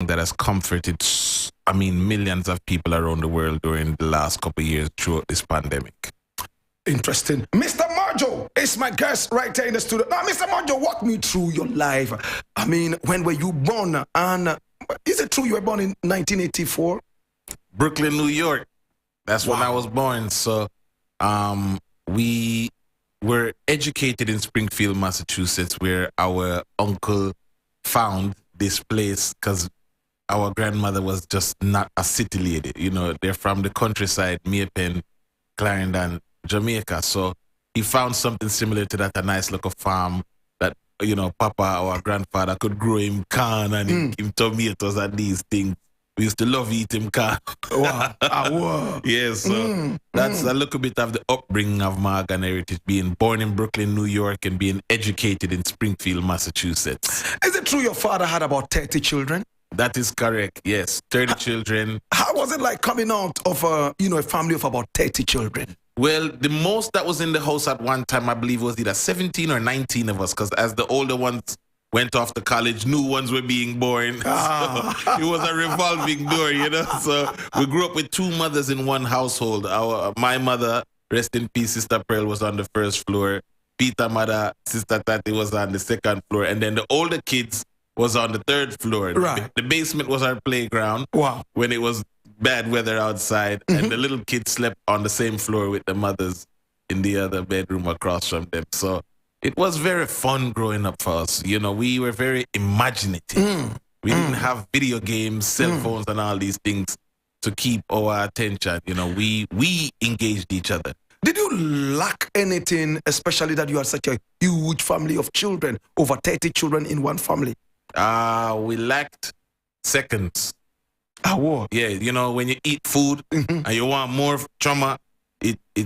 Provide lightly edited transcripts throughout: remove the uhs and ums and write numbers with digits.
that has comforted, millions of people around the world during the last couple of years throughout this pandemic. Interesting. Mr. Mojo is my guest right here in the studio. Now, Mr. Mojo, walk me through your life. I mean, when were you born? And is it true you were born in 1984? Brooklyn, New York. That's when I was born. So we were educated in Springfield, Massachusetts, where our uncle found this place because our grandmother was just not a city lady. You know, they're from the countryside, Maypen, Clarendon, Jamaica. So he found something similar to that, a nice little farm that, you know, Papa, our grandfather, could grow him corn and him tomatoes and these things. We used to love eating corn. Wow. Wow. Yeah, so that's a little bit of the upbringing of Morgan heritage, being born in Brooklyn, New York, and being educated in Springfield, Massachusetts. Is it true your father had about 30 children? That is correct, yes. 30 children. How was it like coming out of a family of about 30 children? Well, the most that was in the house at one time, I believe, was either 17 or 19 of us, because as the older ones went off to college, new ones were being born. So it was a revolving door, you know. So we grew up with two mothers in one household. My mother, rest in peace, Sister Pearl, was on the first floor. Peter mother, Sister Tati, was on the second floor. And then the older kids was on the third floor. Right. The basement was our playground. Wow. When it was bad weather outside. And the little kids slept on the same floor with the mothers in the other bedroom across from them. So it was very fun growing up for us. You know, we were very imaginative. We didn't have video games, cell phones, and all these things to keep our attention. You know, we engaged each other. Did you lack anything, especially that you had such a huge family of children, over 30 children in one family? We lacked seconds. What? Yeah, you know, when you eat food and you want more trauma,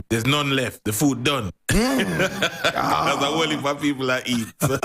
there's none left. The food done. That's a whole heap of people that eat. So,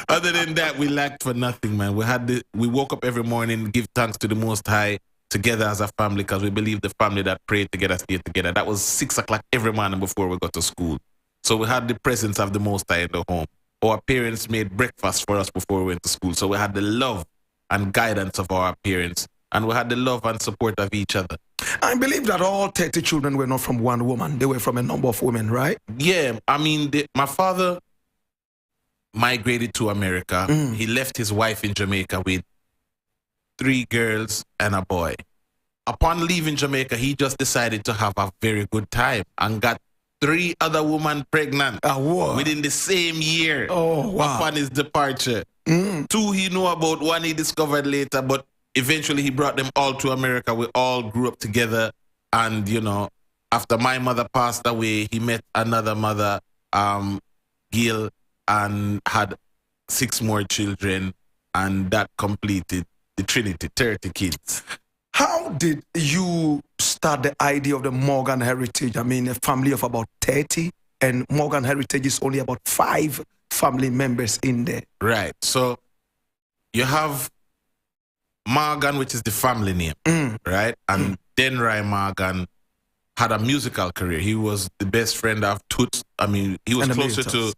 other than that, we lacked for nothing, man. We woke up every morning, give thanks to the Most High together as a family, because we believe the family that prayed together stayed together. That was 6 o'clock every morning before we got to school. So we had the presence of the Most High in the home. Our parents made breakfast for us before we went to school. So we had the love and guidance of our parents, and we had the love and support of each other. I believe that all 30 children were not from one woman. They were from a number of women, right? Yeah, I mean, my father migrated to America. He left his wife in Jamaica with 3 girls and a boy. Upon leaving Jamaica, he just decided to have a very good time and got 3 other women pregnant within the same year. Oh, wow. Upon his departure. 2 he knew about, 1 he discovered later, but eventually he brought them all to America. We all grew up together. And, you know, after my mother passed away, he met another mother, Gil, and had 6 more children. And that completed the Trinity, 30 kids. How did you start the idea of the Morgan Heritage? I mean, a family of about 30, and Morgan Heritage is only about 5 family members in there. Right. So you have Morgan, which is the family name, right? And Denry Morgan had a musical career. He was the best friend of Toots. I mean, he was closer to,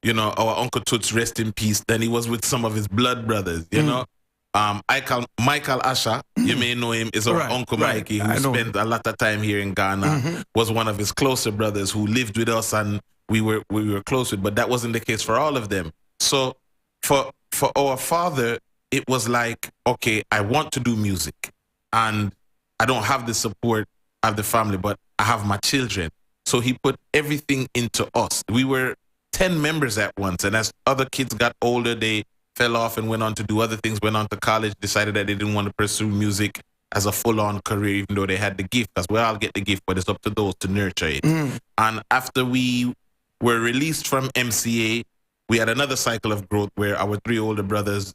you know, our Uncle Toots, rest in peace, than he was with some of his blood brothers, you know? Michael Asher, you may know him, is our Uncle Mikey, who spent a lot of time here in Ghana, was one of his closer brothers who lived with us, and we were close with, but that wasn't the case for all of them. So for our father, it was like, okay, I want to do music, and I don't have the support of the family, but I have my children. So he put everything into us. We were 10 members at once, and as other kids got older, they fell off and went on to do other things, went on to college, decided that they didn't want to pursue music as a full-on career, even though they had the gift, because we all get the gift, but it's up to those to nurture it. And after we were released from MCA, we had another cycle of growth where our 3 older brothers,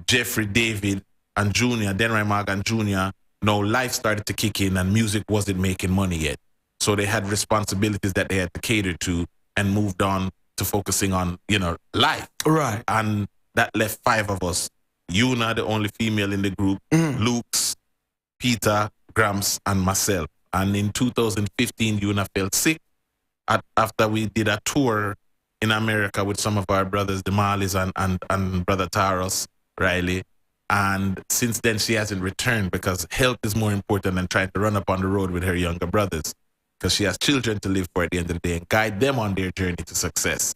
Jeffrey, David, and Junior, Denry Morgan Jr., now life started to kick in and music wasn't making money yet. So they had responsibilities that they had to cater to and moved on to focusing on, you know, life. Right. And that left 5 of us. Yuna, the only female in the group, Luke's, Peter, Gramps, and myself. And in 2015, Yuna fell sick after we did a tour in America with some of our brothers, the Marleys and brother Taros Riley. And since then, she hasn't returned because health is more important than trying to run up on the road with her younger brothers, because she has children to live for at the end of the day and guide them on their journey to success.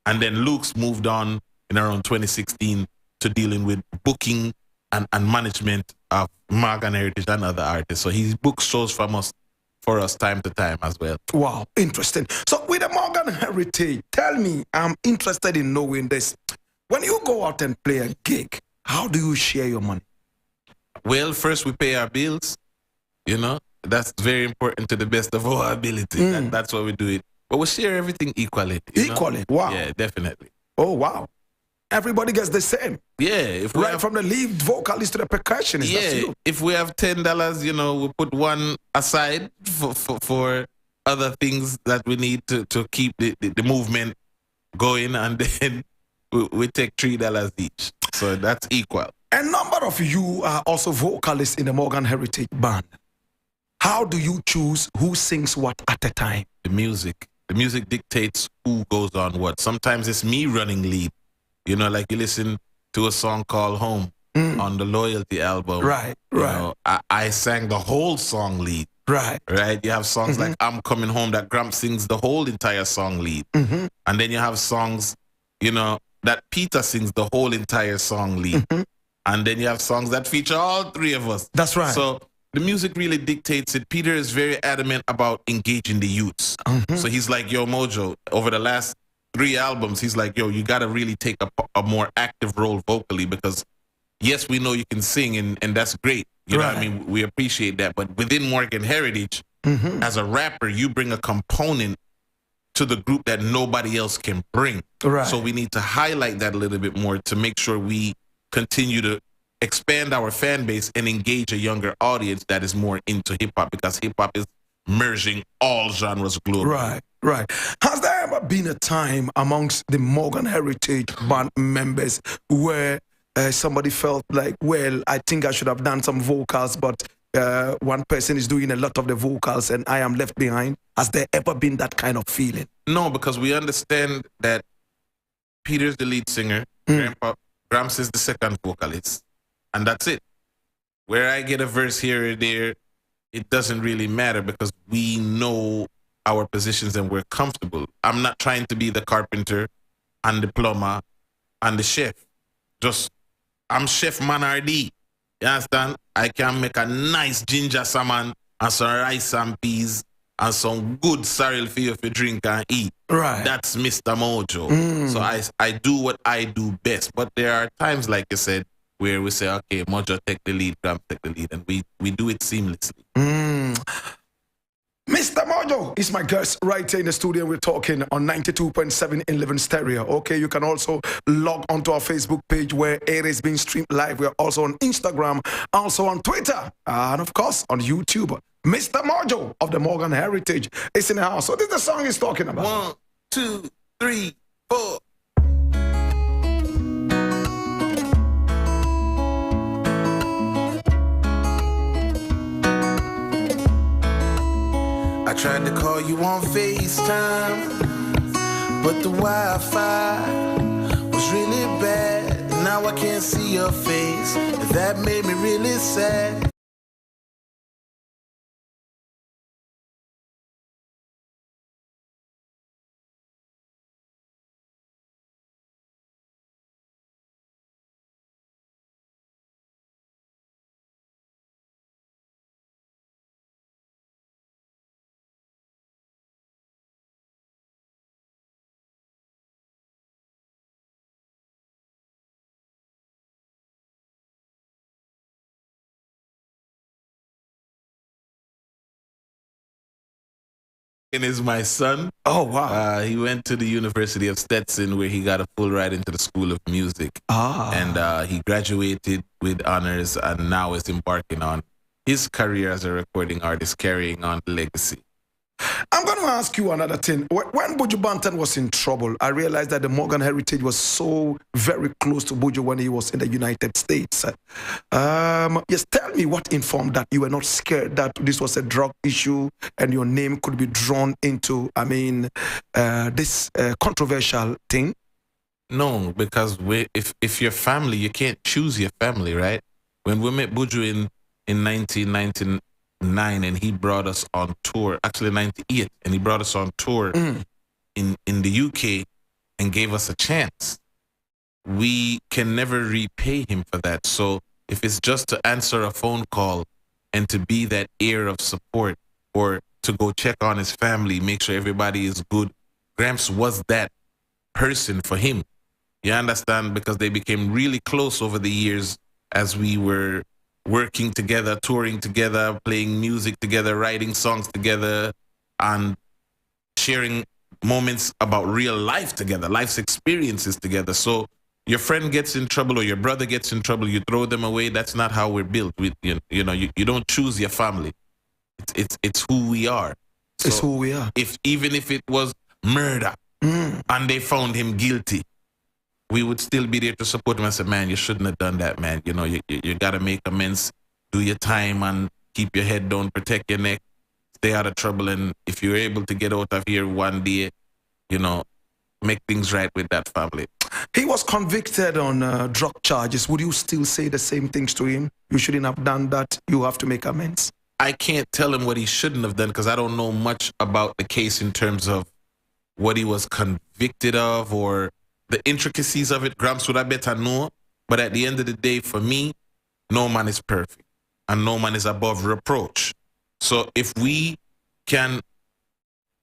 And then Luke's moved on in around 2016 to dealing with booking and management of Morgan Heritage and other artists. So he books shows for us time to time as well. Wow, interesting. So with the Morgan Heritage, tell me, I'm interested in knowing this. When you go out and play a gig, how do you share your money? Well, first we pay our bills, you know. That's very important to the best of our ability. That's why we do it. But we share everything equally. Equally? Wow. Yeah, definitely. Oh, wow. Everybody gets the same. Yeah. From the lead vocalist to the percussionist. Yeah. If we have $10, you know, we put one aside for other things that we need to keep the movement going, and then we take $3 each. So that's equal. A number of you are also vocalists in the Morgan Heritage Band. How do you choose who sings what at a time? The music. The music dictates who goes on what. Sometimes it's me running lead. You know, like you listen to a song called Home on the Loyalty album. Right. You know, I sang the whole song lead. Right. You have songs like I'm Coming Home that Gramps sings the whole entire song lead. And then you have songs, you know, that Peter sings the whole entire song lead. And then you have songs that feature all three of us. That's right. So the music really dictates it. Peter is very adamant about engaging the youths. So he's like, yo, Mojo, over the last 3 albums, he's like, yo, you got to really take a more active role vocally, because yes, we know you can sing, and that's great. You know what I mean? We appreciate that. But within Morgan Heritage, as a rapper, you bring a component to the group that nobody else can bring. So we need to highlight that a little bit more to make sure we continue to expand our fan base and engage a younger audience that is more into hip-hop, because hip-hop is merging all genres globally. Right. Has there ever been a time amongst the Morgan Heritage Band members where somebody felt like, well, I think I should have done some vocals, but one person is doing a lot of the vocals and I am left behind? Has there ever been that kind of feeling? No, because we understand that Peter's the lead singer, Gramps is the second vocalist, and that's it. Where I get a verse here or there, it doesn't really matter, because we know our positions and we're comfortable. I'm not trying to be the carpenter and the plumber and the chef. I'm Chef Manardi. You understand? I can make a nice ginger salmon and some rice and peas and some good cereal for you to drink and eat. That's Mr. Mojo. So I do what I do best. But there are times, like you said, where we say, okay, Mojo take the lead, Gramps take the lead, and we do it seamlessly. Mr. Mojo is my guest right here in the studio. We're talking on 92.7 in Living Stereo. Okay, you can also log onto our Facebook page where it is being streamed live. We're also on Instagram, also on Twitter, and of course on YouTube. Mr. Mojo of the Morgan Heritage is in the house. So this is the song he's talking about. 1, 2, 3, 4. I tried to call you on FaceTime, but the Wi-Fi was really bad. Now I can't see your face. That made me really sad. Is my son. Oh, wow. He went to the University of Stetson, where he got a full ride into the School of Music. And he graduated with honors and now is embarking on his career as a recording artist, carrying on the legacy. I'm going to ask you another thing. When Buju Banton was in trouble, I realized that the Morgan Heritage was so very close to Buju when he was in the United States. Yes, tell me what informed that you were not scared that this was a drug issue and your name could be drawn into, this controversial thing? No, because if your family, you can't choose your family, right? When we met Buju in 1999 and he brought us on tour, actually 98, and he brought us on tour in the UK and gave us a chance. We can never repay him for that. So if it's just to answer a phone call and to be that ear of support or to go check on his family, make sure everybody is good, Gramps was that person for him. You understand? Because they became really close over the years as we were working together, touring together, playing music together, writing songs together, and sharing moments about real life together, life's experiences together. So your friend gets in trouble or your brother gets in trouble, you throw them away. That's not how we're built. You don't choose your family. It's who we are. So It's who we are. even if it was murder and they found him guilty, we would still be there to support him and say, man, you shouldn't have done that, man. You got to make amends, do your time, and keep your head down, protect your neck, stay out of trouble. And if you're able to get out of here one day, make things right with that family. He was convicted on drug charges. Would you still say the same things to him? You shouldn't have done that. You have to make amends. I can't tell him what he shouldn't have done because I don't know much about the case in terms of what he was convicted of or the intricacies of it. Gramps would I better know. But at the end of the day, for me, no man is perfect and no man is above reproach. So if we can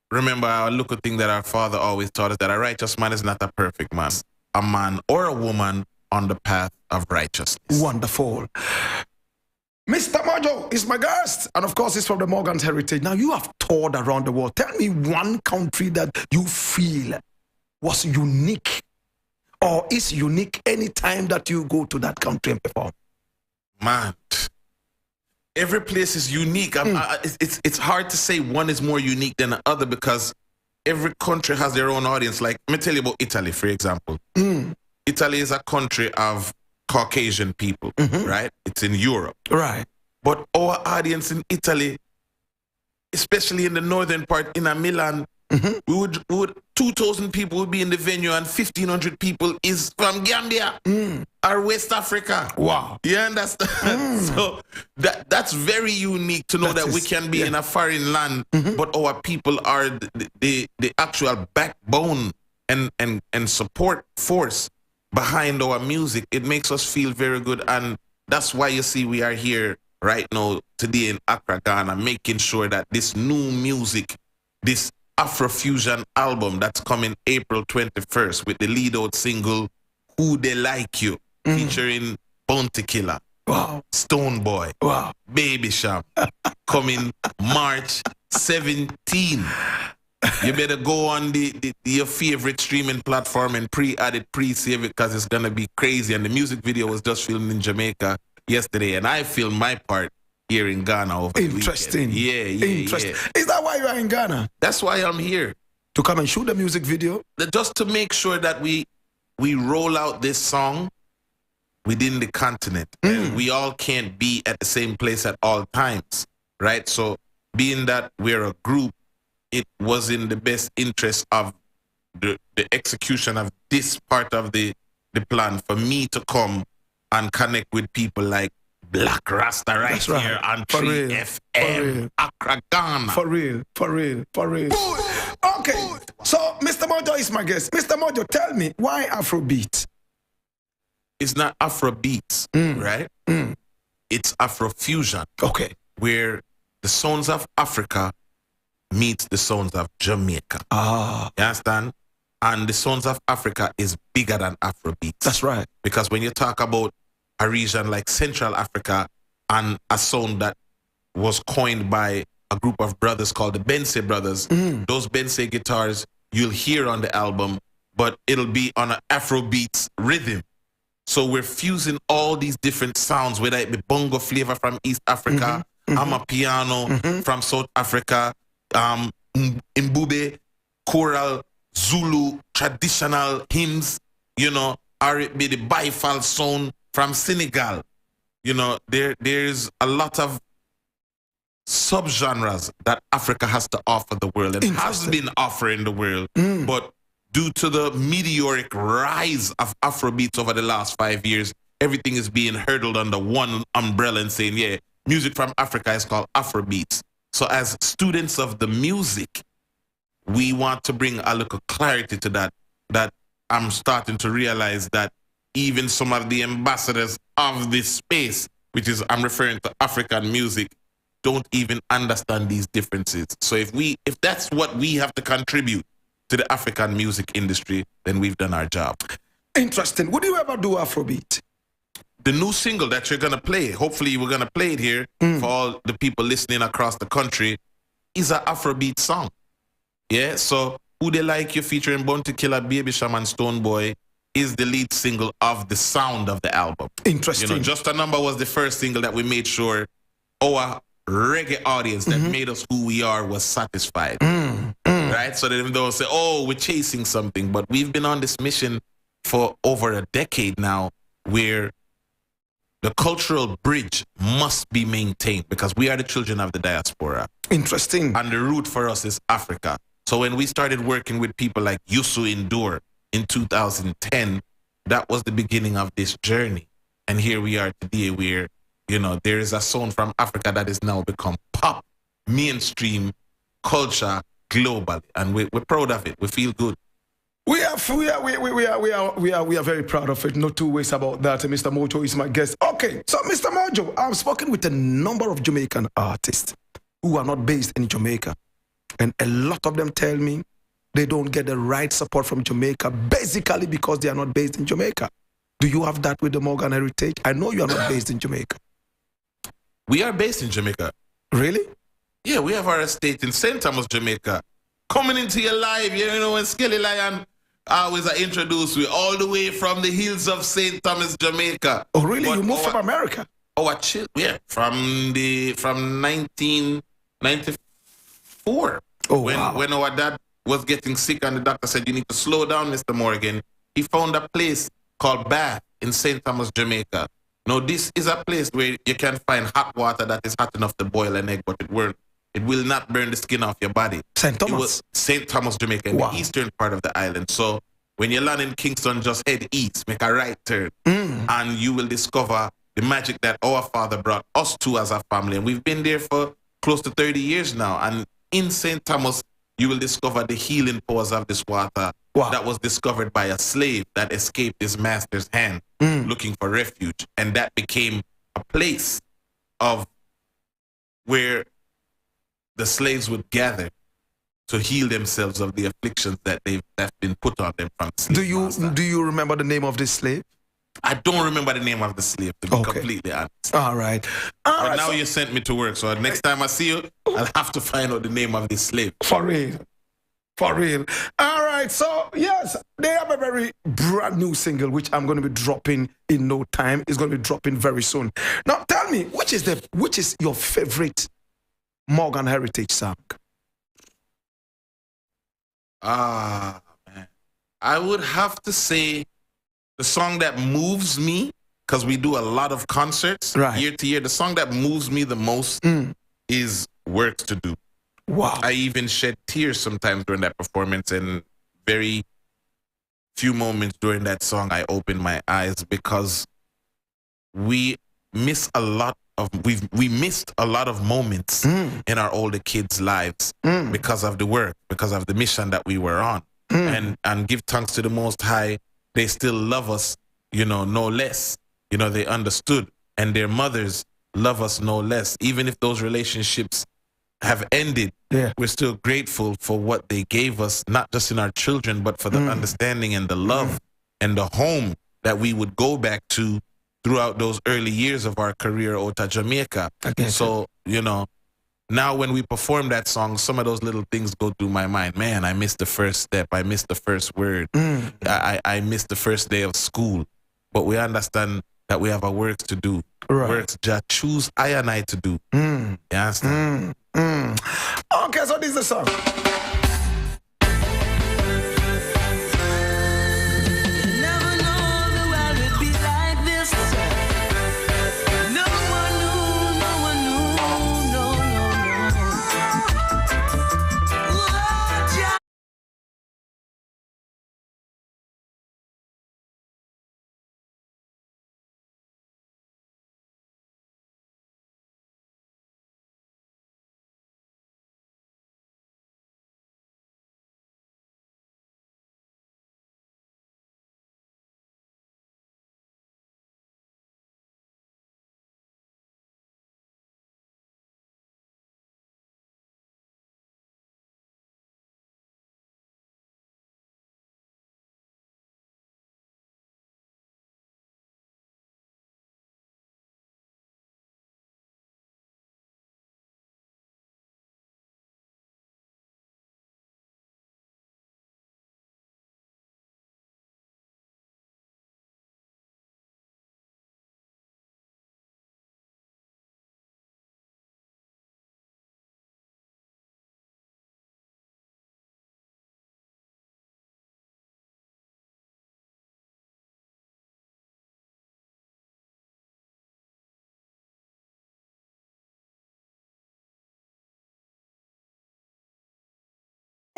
remember our little thing that our father always taught us, that a righteous man is not a perfect man, a man or a woman on the path of righteousness. Wonderful. Mr. Mojo is my guest. And of course, he's from the Morgan's Heritage. Now, you have toured around the world. Tell me one country that you feel was unique or is unique anytime that you go to that country and perform. Man, every place is unique. It's hard to say one is more unique than the other because every country has their own audience. Like, let me tell you about Italy, for example. Italy is a country of Caucasian people, right? It's in Europe. Right. But our audience in Italy, especially in the northern part, in Milan, we would 2,000 people would be in the venue and 1,500 people is from Gambia or West Africa. Wow. You understand? So that's very unique to know that we can be in a foreign land, but our people are the actual backbone and support force behind our music. It makes us feel very good. And that's why you see we are here right now today in Accra, Ghana, making sure that this new music, this Afrofusion album that's coming April 21st with the lead out single Who They Like You, featuring Bounty Killer, Stone Boy, Baby Sham, coming March 17. You better go on your favorite streaming platform and pre-add it, pre-save it, because it's going to be crazy. And the music video was just filmed in Jamaica yesterday, and I filmed my part here in Ghana over the Interesting. weekend. Yeah. Is that why you are in Ghana? That's why I'm here. To come and shoot the music video? Just to make sure that we roll out this song within the continent. And we all can't be at the same place at all times, right? So being that we're a group, it was in the best interest of the execution of this part of the plan for me to come and connect with people like Blakk Rasta right here on 3FM, Accra, Ghana. For real. Okay, so Mr. Mojo is my guest. Mr. Mojo, tell me, why Afrobeat? It's not Afrobeats, right? It's Afrofusion. Okay. Where the sounds of Africa meets the sounds of Jamaica. You understand? And the sounds of Africa is bigger than Afrobeats. That's right. Because when you talk about a region like Central Africa and a sound that was coined by a group of brothers called the Bense Brothers, those Bense guitars you'll hear on the album, but it'll be on an Afrobeats rhythm. So we're fusing all these different sounds, whether it be bongo flavor from East Africa, amapiano from South Africa, Mbube, choral, Zulu, traditional hymns, or it be the Baifal sound from Senegal. There's a lot of subgenres that Africa has to offer the world and has been offering the world. But due to the meteoric rise of Afrobeats over the last 5 years, everything is being hurdled under one umbrella and saying, yeah, music from Africa is called Afrobeats. So as students of the music, we want to bring a little clarity to that I'm starting to realize that even some of the ambassadors of this space, which is, I'm referring to African music, don't even understand these differences. So if that's what we have to contribute to the African music industry, then we've done our job. Interesting. Would you ever do Afrobeat? The new single that you're going to play, hopefully we're going to play it here for all the people listening across the country, is an Afrobeat song. Yeah, so Who They Like You featuring Bounty Killer, Baby Shaman, Stoneboy is the lead single of the sound of the album. Interesting. You know, Just a Number was the first single that we made sure our reggae audience that made us who we are was satisfied. Right? So they don't say, oh, we're chasing something. But we've been on this mission for over a decade now where the cultural bridge must be maintained because we are the children of the diaspora. Interesting. And the root for us is Africa. So when we started working with people like Yusu Indoor in 2010, that was the beginning of this journey. And here we are today where, you know, there is a sound from Africa that has now become pop, mainstream culture globally. And we're proud of it. We feel good. We are very proud of it. No two ways about that. Mr. Mojo is my guest. Okay, so Mr. Mojo, I've spoken with a number of Jamaican artists who are not based in Jamaica. And a lot of them tell me they don't get the right support from Jamaica, basically because they are not based in Jamaica. Do you have that with the Morgan Heritage? I know you are not based in Jamaica. We are based in Jamaica. Really? Yeah, we have our estate in St. Thomas, Jamaica. Coming into your live, you know, when Skelly Lion always I introduce you all the way from the hills of St. Thomas, Jamaica. Oh, really? You moved from America? Oh, chill. Yeah, from 1994. Oh, when our dad was getting sick and the doctor said, you need to slow down, Mr. Morgan, he found a place called Bath in St. Thomas, Jamaica. Now, this is a place where you can find hot water that is hot enough to boil an egg, but it will not burn the skin off your body. St. Thomas? It was St. Thomas, Jamaica, in the eastern part of the island. So when you land in Kingston, just head east, make a right turn, and you will discover the magic that our father brought us to as a family. And we've been there for close to 30 years now. And in St. Thomas, you will discover the healing powers of this water that was discovered by a slave that escaped his master's hand looking for refuge. And that became a place of where the slaves would gather to heal themselves of the afflictions that have been put on them from the slave master. Do you remember the name of this slave? I don't remember the name of the slave, to be completely honest. All right. But now you sent me to work, so next time I see you, I'll have to find out the name of this slave. For real. For real. All right. So, yes, they have a very brand new single, which I'm going to be dropping in no time. It's going to be dropping very soon. Now, tell me, which is your favorite Morgan Heritage song? Man. I would have to say the song that moves me, because we do a lot of concerts year to year, the song that moves me the most is Works to Do. Wow. I even shed tears sometimes during that performance, and very few moments during that song I opened my eyes because we missed a lot of moments in our older kids' lives because of the work, because of the mission that we were on. And give thanks to the Most High, they still love us, you know, no less. You know, they understood, and their mothers love us no less. Even if those relationships have ended, we're still grateful for what they gave us, not just in our children, but for the understanding and the love and the home that we would go back to throughout those early years of our career out of Jamaica. So, you know, now when we perform that song, some of those little things go through my mind. Man, I missed the first step. I missed the first word. I missed the first day of school. But we understand that we have a work to do. Works just choose I and I to do. You understand? Okay, so this is the song.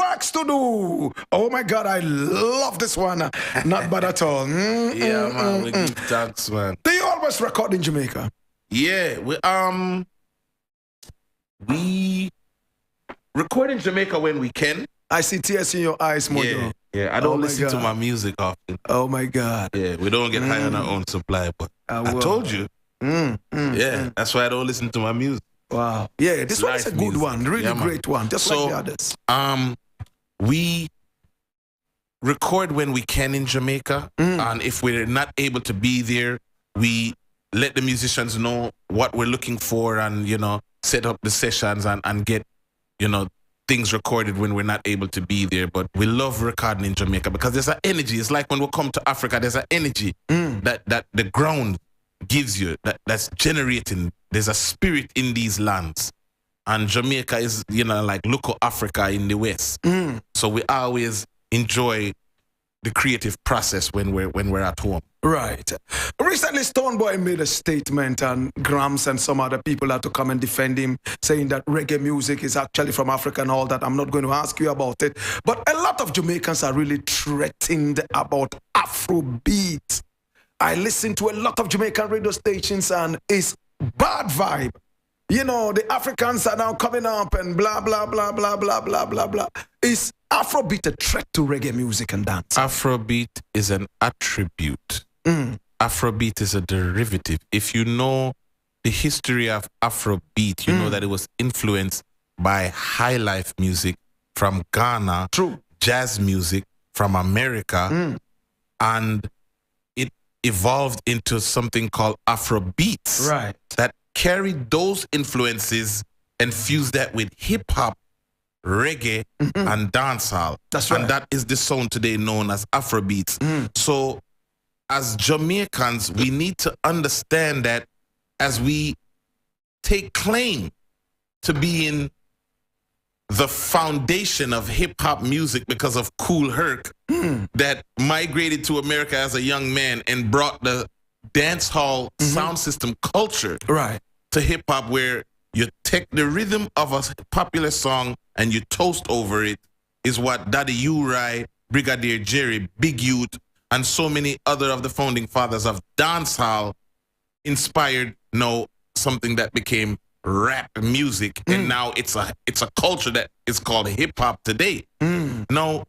wax to do. Oh my God, I love this one. Not bad at all. Yeah, man, we give thanks, man. Do you always record in Jamaica? Yeah, we record in Jamaica when we can. I see tears in your eyes, Mojo. Yeah. I don't listen to my music often. Oh my God. Yeah, we don't get high on our own supply, but I told you. That's why I don't listen to my music. Wow. Yeah, this one is a good one, really great one, just like the others. We record when we can in Jamaica, and if we're not able to be there, we let the musicians know what we're looking for, and set up the sessions and get things recorded when we're not able to be there. But we love recording in Jamaica because there's an energy. It's like when we come to Africa, there's an energy that the ground gives you, that's generating. There's a spirit in these lands. And Jamaica is, like local Africa in the West. So we always enjoy the creative process when we're at home. Right. Recently, Stonebwoy made a statement, and Grams and some other people had to come and defend him, saying that reggae music is actually from Africa and all that. I'm not going to ask you about it. But a lot of Jamaicans are really threatened about Afrobeat. I listen to a lot of Jamaican radio stations, and it's bad vibe. The Africans are now coming up and blah, blah, blah, blah, blah, blah, blah, blah. Is Afrobeat a threat to reggae music and dance? Afrobeat is an attribute. Afrobeat is a derivative. If you know the history of Afrobeat, you know that it was influenced by high life music from Ghana, jazz music from America, and it evolved into something called Afrobeats. Right. That carried those influences and fused that with hip hop, reggae, and dancehall. That's right. And that is the sound today known as Afrobeats. So as Jamaicans, we need to understand that as we take claim to being the foundation of hip-hop music because of Kool Herc that migrated to America as a young man and brought the dance hall sound system culture to hip-hop, where you take the rhythm of a popular song and you toast over it, is what Daddy Uri, Brigadier Jerry, Big Youth, and so many other of the founding fathers of dancehall inspired something that became rap music, and now it's a culture that is called hip-hop today. Now,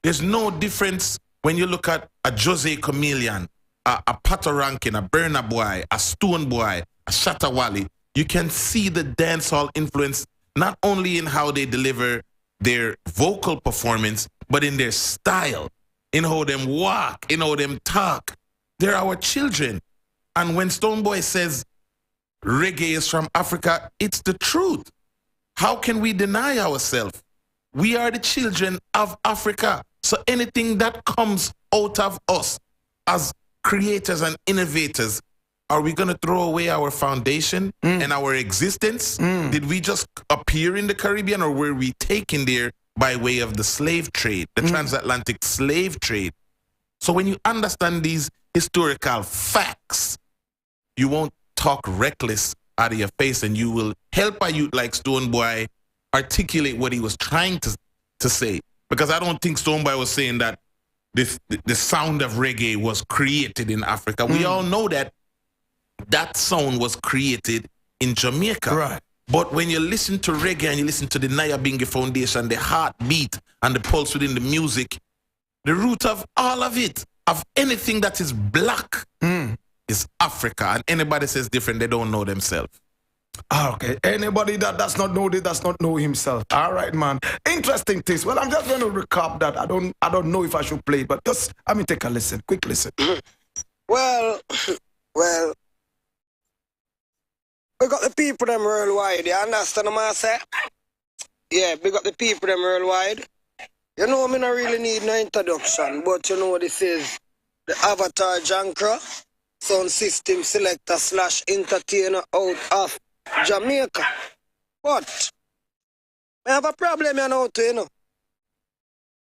there's no difference when you look at a Jose Chameleon, a Pato Rankin, a Burna Boy, a Stone Boy, a Shatta Wally. You can see the dancehall influence not only in how they deliver their vocal performance, but in their style, in how them walk, in how them talk. They're our children. And when Stonebwoy says reggae is from Africa, it's the truth. How can we deny ourselves? We are the children of Africa. So anything that comes out of us as creators and innovators, are we going to throw away our foundation and our existence? Did we just appear in the Caribbean, or were we taken there by way of the slave trade, the transatlantic slave trade? So when you understand these historical facts, you won't talk reckless out of your face, and you will help a youth like Stonebwoy articulate what he was trying to say. Because I don't think Stonebwoy was saying that the sound of reggae was created in Africa. We all know that sound was created in Jamaica. Right. But when you listen to reggae and you listen to the Nyabingi Foundation, the heartbeat and the pulse within the music, the root of all of it, of anything that is black, is Africa. And anybody says different, they don't know themselves. Okay, anybody that does not know it does not know himself. All right, man. Interesting things. Well, I'm just going to recap that. I don't know if I should play it, but just let me take a listen. Quick listen. Well, we got the people them worldwide. You understand what I say? Yeah, we got the people them worldwide. You know, me not really need no introduction, but you know this is the Avatar Jankra sound system selector / entertainer out of Jamaica. But I have a problem, you know, too.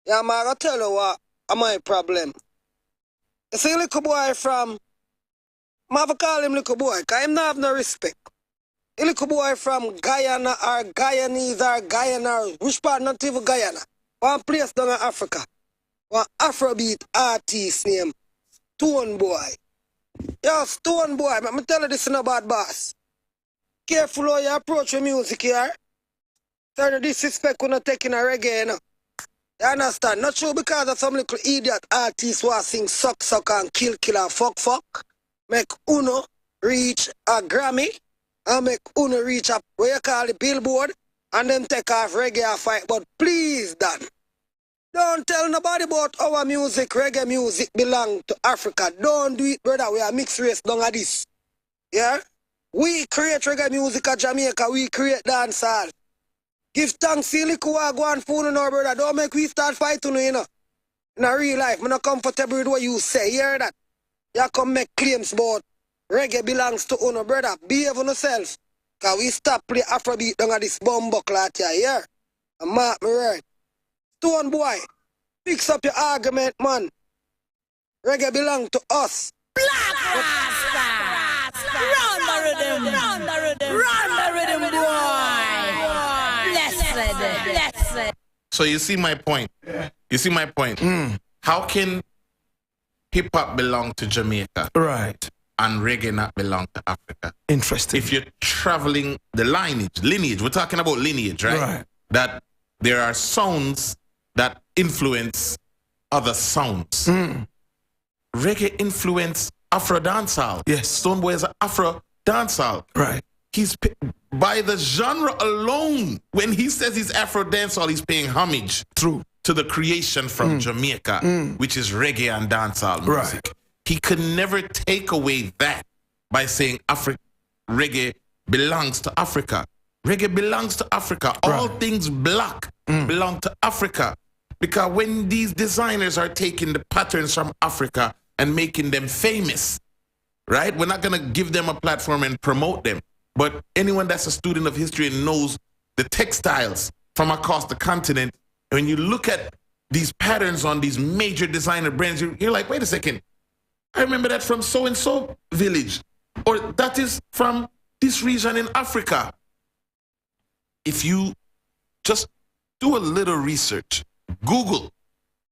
Yeah, I'm going to tell you what my problem. You see, little boy from, I'm going to call him little boy, because him not have no respect. A little boy from Guyana or Guyanese or Guyana, which part not even Guyana. One place down in Africa. One Afrobeat artist named Stone Boy. Yo, Stone Boy, let me tell you this in a bad boss. Careful how you approach your music here. Turn the disrespect when you're taking a reggae, you know. You understand? Not true because of some little idiot artists who sing suck and kill and fuck. Make Uno reach a Grammy and make Uno reach a what you call the Billboard and then take off reggae fight. But please, Dan, don't tell nobody about our music. Reggae music belong to Africa. Don't do it, brother. We are mixed race down at this. Yeah? We create reggae music at Jamaica. We create dancehall. Give thanks to the go on phone now, brother. Don't make we start fighting, you know. In a real life, I'm not comfortable with what you say. You hear that? You come make claims about reggae belongs to Uno, brother. Behave on yourself. Because we stop play Afrobeat down at this bumbuck lot here, yeah? And mark me right. Stone Boy, fix up your argument, man. Reggae belong to us. Blakk Rasta! Run the rhythm, boy! Blessed. So you see my point. You see my point. How can hip-hop belong to Jamaica Right. and reggae not belong to Africa? Interesting. If you're traveling the lineage, we're talking about lineage, right? Right. That there are sounds that influence other sounds. Reggae influence Afro dancehall. Yes. Stoneboy is an Afro dancehall. Right. He's by the genre alone. When he says he's Afro dancehall, he's paying homage True. to the creation from Jamaica, which is reggae and dancehall music. Right. He could never take away that by saying reggae belongs to Africa. Reggae belongs to Africa. All things black belong to Africa. Because when these designers are taking the patterns from Africa and making them famous, right? We're not going to give them a platform and promote them. But anyone that's a student of history and knows the textiles from across the continent, when you look at these patterns on these major designer brands, you're like, wait a second. I remember that from so-and-so village. Or that is from this region in Africa. If you just do a little research, Google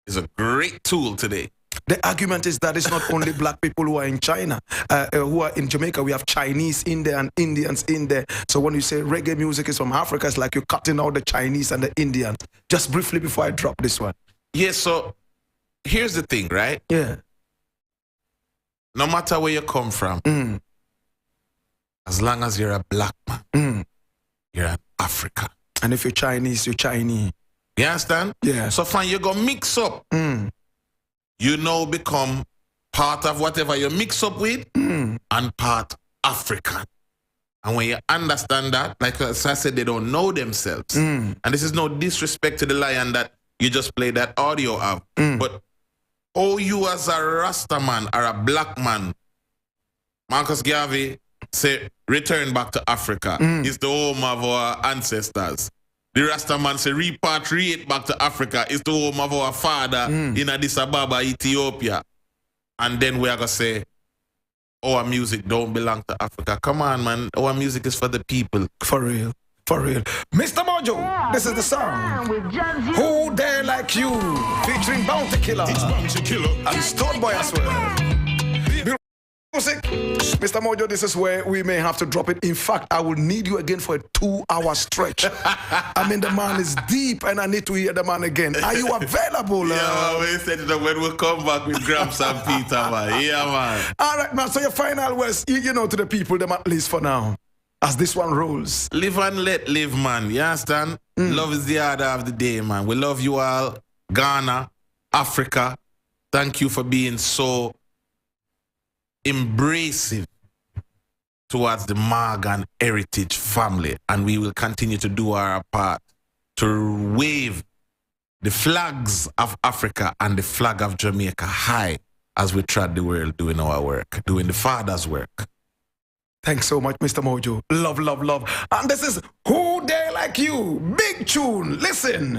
is a great tool today. The argument is that it's not only black people who are in China, who are in Jamaica. We have Chinese in there and Indians in there. So when you say reggae music is from Africa, it's like you're cutting out the Chinese and the Indians. Just briefly before I drop this one. Yeah, so here's the thing, right? Yeah. No matter where you come from, as long as you're a black man, you're an African. And if you're Chinese, you're Chinese. You understand? Yeah. So fine, you go mix up. You now become part of whatever you mix up with and part African. And when you understand that, like I said, they don't know themselves. And this is no disrespect to the lion that you just played that audio of. But you as a Rasta man or a black man, Marcus Garvey say, return back to Africa. It's the home of our ancestors. The Rasta man say, repatriate back to Africa. It's the home of our father in Addis Ababa, Ethiopia. And then we are going to say, our music don't belong to Africa. Come on, man. Our music is for the people. For real. For real. Mr. Mojo, this is the song. Who Dare Like You? Featuring Bounty Killer. It's Bounty Killer. And Stone Boy as well. Music. Mr. Mojo, this is where we may have to drop it. In fact, I will need you again for a 2-hour stretch. I mean, the man is deep and I need to hear the man again. Are you available? Yeah, we said it when we come back with Gramps and Peter, man. Yeah, man. All right, man. So your final words, you know, to the people, them at least for now, as this one rolls. Live and let live, man. You understand? Love is the order of the day, man. We love you all. Ghana, Africa. Thank you for being so embracive towards the Morgan heritage family, and we will continue to do our part to wave the flags of Africa and the flag of Jamaica high as we trod the world doing our work, doing the Father's work. Thanks so much, Mr. Mojo. Love, love, love. And this is Who Dare Like You? Big tune. Listen.